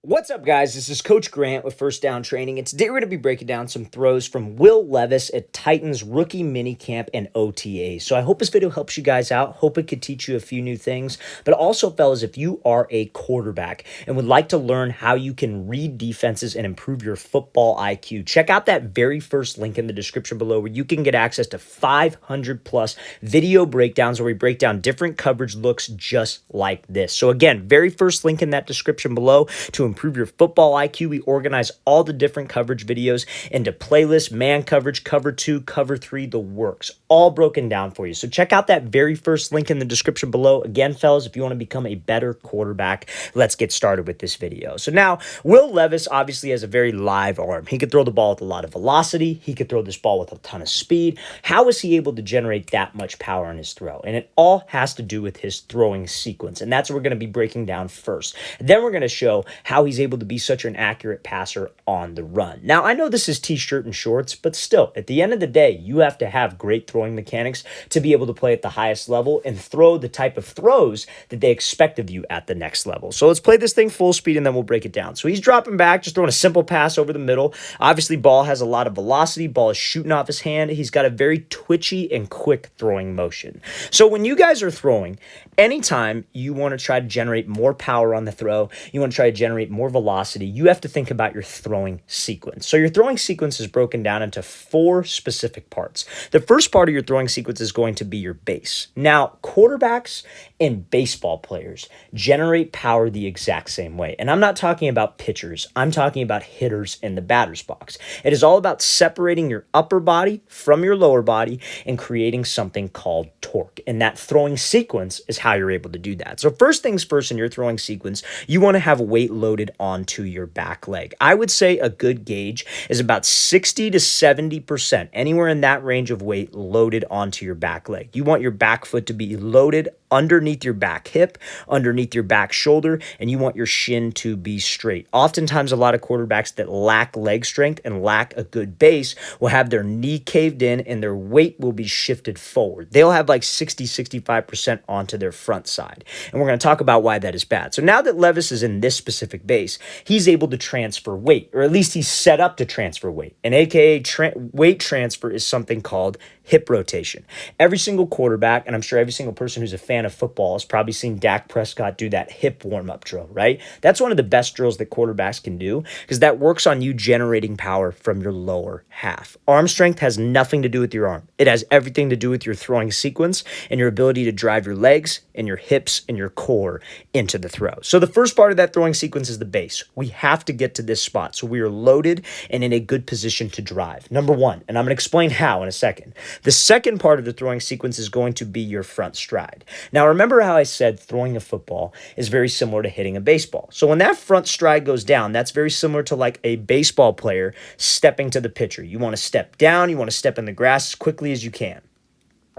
What's up, guys? This is Coach Grant with First Down Training, and today we're going to be breaking down some throws from Will Levis at Titans rookie minicamp and OTA. So I hope this video helps you guys out. Hope it could teach you a few new things. But also, fellas, if you are a quarterback and would like to learn how you can read defenses and improve your football IQ, check out that very first link in the description below where you can get access to 500 plus video breakdowns where we break down different coverage looks just like this. So again, very first link in that description below to improve your football IQ. We organize all the different coverage videos into playlists, man coverage, cover 2, cover 3, the works, all broken down for you. So check out that very first link in the description below. Again, fellas, if you want to become a better quarterback, let's get started with this video. So now, Will Levis obviously has a very live arm. He could throw the ball with a lot of velocity. He could throw this ball with a ton of speed. How is he able to generate that much power in his throw? And it all has to do with his throwing sequence. And that's what we're going to be breaking down first. Then we're going to show how he's able to be such an accurate passer on the run. Now, I know this is t-shirt and shorts, but still, at the end of the day, you have to have great throwing mechanics to be able to play at the highest level and throw the type of throws that they expect of you at the next level. So let's play this thing full speed and then we'll break it down. So he's dropping back, just throwing a simple pass over the middle. Obviously, ball has a lot of velocity. Ball is shooting off his hand. He's got a very twitchy and quick throwing motion. So when you guys are throwing, anytime you want to try to generate more power on the throw, you want to try to generate more velocity, you have to think about your throwing sequence. So your throwing sequence is broken down into 4 specific parts. The first part of your throwing sequence is going to be your base. Now, quarterbacks and baseball players generate power the exact same way. And I'm not talking about pitchers. I'm talking about hitters in the batter's box. It is all about separating your upper body from your lower body and creating something called torque. And that throwing sequence is how you're able to do that. So first things first, in your throwing sequence, you want to have weight loaded onto your back leg. I would say a good gauge is about 60 to 70%, anywhere in that range of weight loaded onto your back leg. You want your back foot to be loaded underneath your back hip, underneath your back shoulder, and you want your shin to be straight. Oftentimes, a lot of quarterbacks that lack leg strength and lack a good base will have their knee caved in and their weight will be shifted forward. They'll have like 60, 65% onto their front side. And we're going to talk about why that is bad. So now that Levis is in this specific base, he's able to transfer weight, or at least he's set up to transfer weight. And AKA weight transfer is something called hip rotation. Every single quarterback, and I'm sure every single person who's a fan of football has probably seen Dak Prescott do that hip warm-up drill, right? That's one of the best drills that quarterbacks can do because that works on you generating power from your lower half. Arm strength has nothing to do with your arm. It has everything to do with your throwing sequence and your ability to drive your legs and your hips and your core into the throw. So the first part of that throwing sequence is the base. We have to get to this spot so we are loaded and in a good position to drive. Number one, and I'm going to explain how in a second. The second part of the throwing sequence is going to be your front stride. Now, remember how I said throwing a football is very similar to hitting a baseball. So when that front stride goes down, that's very similar to like a baseball player stepping to the pitcher. You want to step down, you want to step in the grass as quickly as you can.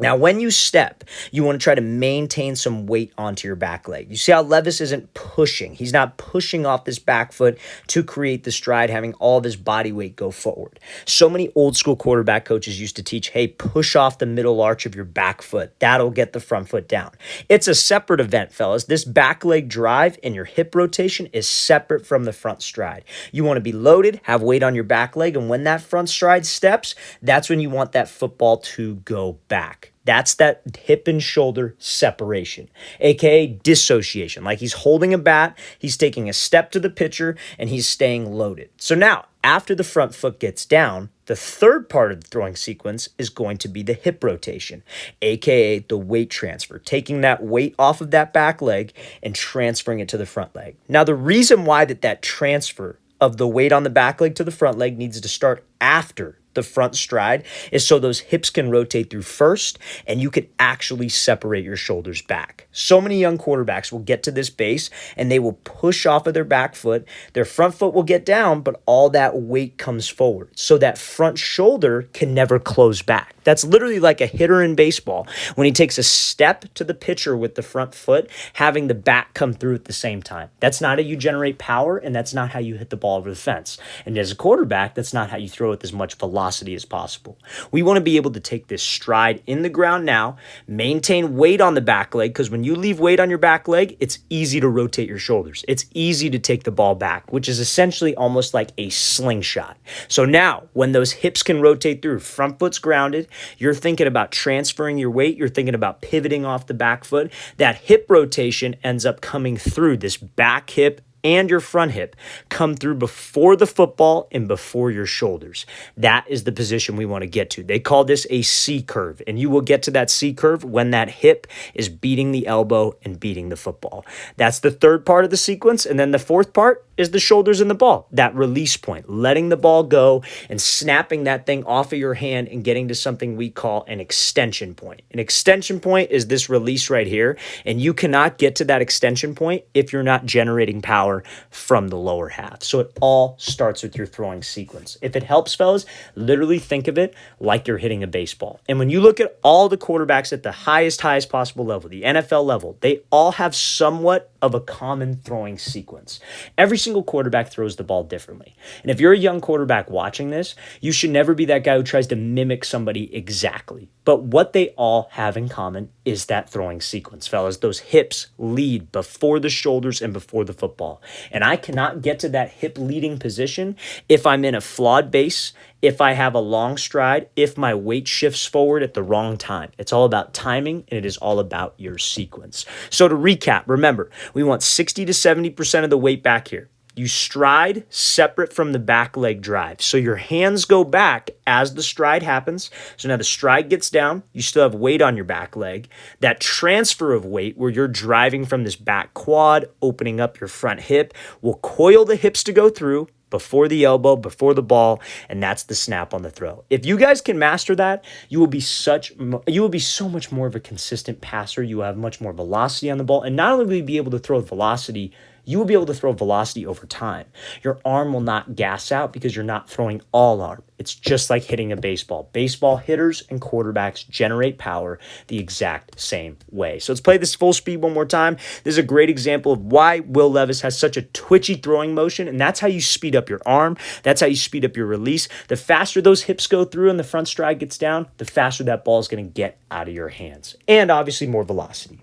Now, when you step, you want to try to maintain some weight onto your back leg. You see how Levis isn't pushing. He's not pushing off this back foot to create the stride, having all of his body weight go forward. So many old school quarterback coaches used to teach, hey, push off the middle arch of your back foot. That'll get the front foot down. It's a separate event, fellas. This back leg drive and your hip rotation is separate from the front stride. You want to be loaded, have weight on your back leg, and when that front stride steps, that's when you want that football to go back. That's that hip and shoulder separation, aka dissociation. Like he's holding a bat, he's taking a step to the pitcher, and he's staying loaded. So now, after the front foot gets down, the third part of the throwing sequence is going to be the hip rotation, aka the weight transfer, taking that weight off of that back leg and transferring it to the front leg. Now, the reason why that transfer of the weight on the back leg to the front leg needs to start after the front stride is so those hips can rotate through first and you can actually separate your shoulders back. So many young quarterbacks will get to this base and they will push off of their back foot. Their front foot will get down, but all that weight comes forward. So that front shoulder can never close back. That's literally like a hitter in baseball. When he takes a step to the pitcher with the front foot, having the bat come through at the same time. That's not how you generate power, and that's not how you hit the ball over the fence. And as a quarterback, that's not how you throw with as much velocity velocity as possible. We want to be able to take this stride in the ground now, maintain weight on the back leg, because when you leave weight on your back leg, it's easy to rotate your shoulders. It's easy to take the ball back, which is essentially almost like a slingshot. So now, when those hips can rotate through, front foot's grounded, you're thinking about transferring your weight, you're thinking about pivoting off the back foot, that hip rotation ends up coming through this back hip and your front hip come through before the football and before your shoulders. That is the position we want to get to. They call this a C curve, and you will get to that C curve when that hip is beating the elbow and beating the football. That's the third part of the sequence, and then the fourth part is the shoulders and the ball, that release point, letting the ball go and snapping that thing off of your hand and getting to something we call an extension point. An extension point is this release right here, and you cannot get to that extension point if you're not generating power from the lower half. So it all starts with your throwing sequence. If it helps, fellas, literally think of it like you're hitting a baseball. And when you look at all the quarterbacks at the highest possible level, the NFL level, they all have somewhat of a common throwing sequence. Every single quarterback throws the ball differently. And if you're a young quarterback watching this, you should never be that guy who tries to mimic somebody exactly. But what they all have in common is that throwing sequence, fellas. Those hips lead before the shoulders and before the football. And I cannot get to that hip leading position if I'm in a flawed base, if I have a long stride, if my weight shifts forward at the wrong time. It's all about timing, and it is all about your sequence. So to recap, remember, we want 60 to 70% of the weight back here. You stride separate from the back leg drive. So your hands go back as the stride happens. So now the stride gets down. You still have weight on your back leg. That transfer of weight where you're driving from this back quad, opening up your front hip, will coil the hips to go through before the elbow, before the ball, and that's the snap on the throw. If you guys can master that, you will be so much more of a consistent passer. You will have much more velocity on the ball, and not only will you be able to throw velocity, you will be able to throw velocity over time. Your arm will not gas out because you're not throwing all arm. It's just like hitting a baseball. Baseball hitters and quarterbacks generate power the exact same way. So let's play this full speed one more time. This is a great example of why Will Levis has such a twitchy throwing motion, and that's how you speed up your arm. That's how you speed up your release. The faster those hips go through and the front stride gets down, the faster that ball is going to get out of your hands. And obviously more velocity.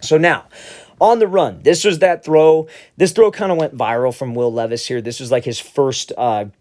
So now, on the run, this was that throw. This throw kind of went viral from Will Levis here. This was like his first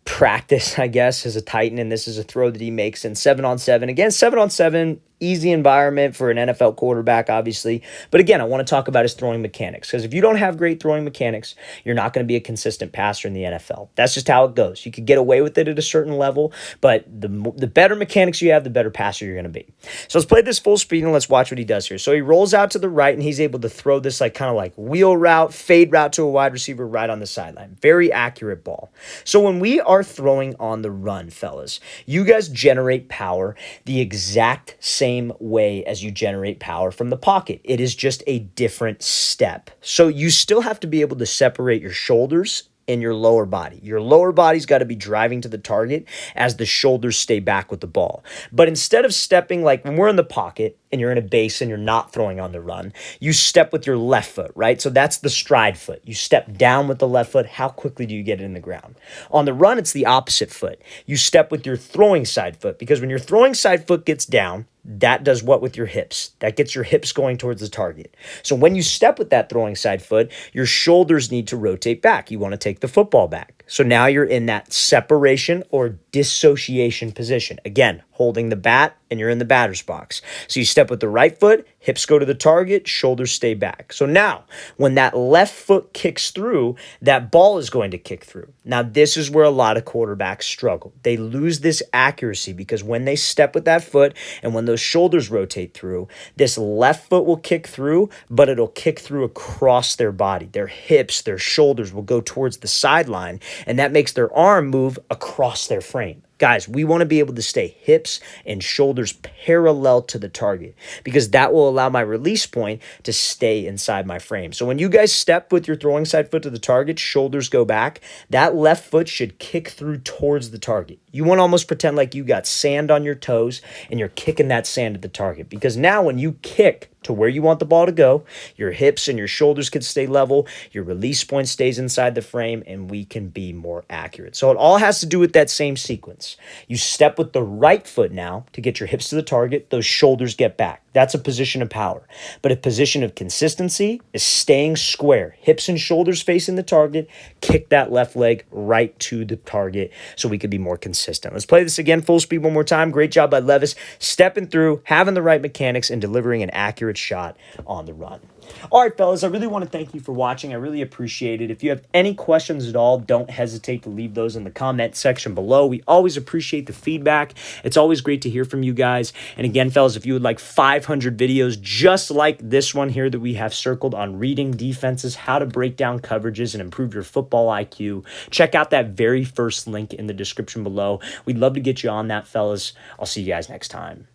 practice, I guess, as a Titan, and this is a throw that he makes in 7-on-7. Again, 7-on-7, easy environment for an NFL quarterback, obviously. But again, I want to talk about his throwing mechanics, because if you don't have great throwing mechanics, you're not going to be a consistent passer in the NFL. That's just how it goes. You could get away with it at a certain level, but the better mechanics you have, the better passer you're going to be. So let's play this full speed and let's watch what he does here. So he rolls out to the right, and he's able to throw this kind of like wheel route, fade route to a wide receiver right on the sideline. Very accurate ball. So when we are throwing on the run, fellas, you guys generate power the exact same way as you generate power from the pocket. It is just a different step. So you still have to be able to separate your shoulders and your lower body. Your lower body's got to be driving to the target as the shoulders stay back with the ball. But instead of stepping like when we're in the pocket and you're in a base and you're not throwing on the run, you step with your left foot, right? So that's the stride foot. You step down with the left foot. How quickly do you get it in the ground? On the run, it's the opposite foot. You step with your throwing side foot, because when your throwing side foot gets down, that does what with your hips? That gets your hips going towards the target. So when you step with that throwing side foot, your shoulders need to rotate back. You want to take the football back. So now you're in that separation or dissociation position. Again, holding the bat, and you're in the batter's box. So you step with the right foot, hips go to the target, shoulders stay back. So now, when that left foot kicks through, that ball is going to kick through. Now, this is where a lot of quarterbacks struggle. They lose this accuracy because when they step with that foot and when those shoulders rotate through, this left foot will kick through, but it'll kick through across their body. Their hips, their shoulders will go towards the sideline, and that makes their arm move across their frame. Guys, we want to be able to stay hips and shoulders parallel to the target, because that will allow my release point to stay inside my frame. So when you guys step with your throwing side foot to the target, shoulders go back, that left foot should kick through towards the target. You want to almost pretend like you got sand on your toes and you're kicking that sand at the target, because now when you kick to where you want the ball to go, your hips and your shoulders can stay level, your release point stays inside the frame, and we can be more accurate. So it all has to do with that same sequence. You step with the right foot now to get your hips to the target, those shoulders get back. That's a position of power. But a position of consistency is staying square, hips and shoulders facing the target, kick that left leg right to the target so we could be more consistent. Let's play this again full speed one more time. Great job by Levis, stepping through, having the right mechanics, and delivering an accurate shot on the run. All right, fellas, I really want to thank you for watching. I really appreciate it. If you have any questions at all, don't hesitate to leave those in the comment section below. We always appreciate the feedback. It's always great to hear from you guys. And again, fellas, if you would like 500 videos just like this one here that we have circled on reading defenses, how to break down coverages, and improve your football IQ, check out that very first link in the description below. We'd love to get you on that, fellas. I'll see you guys next time.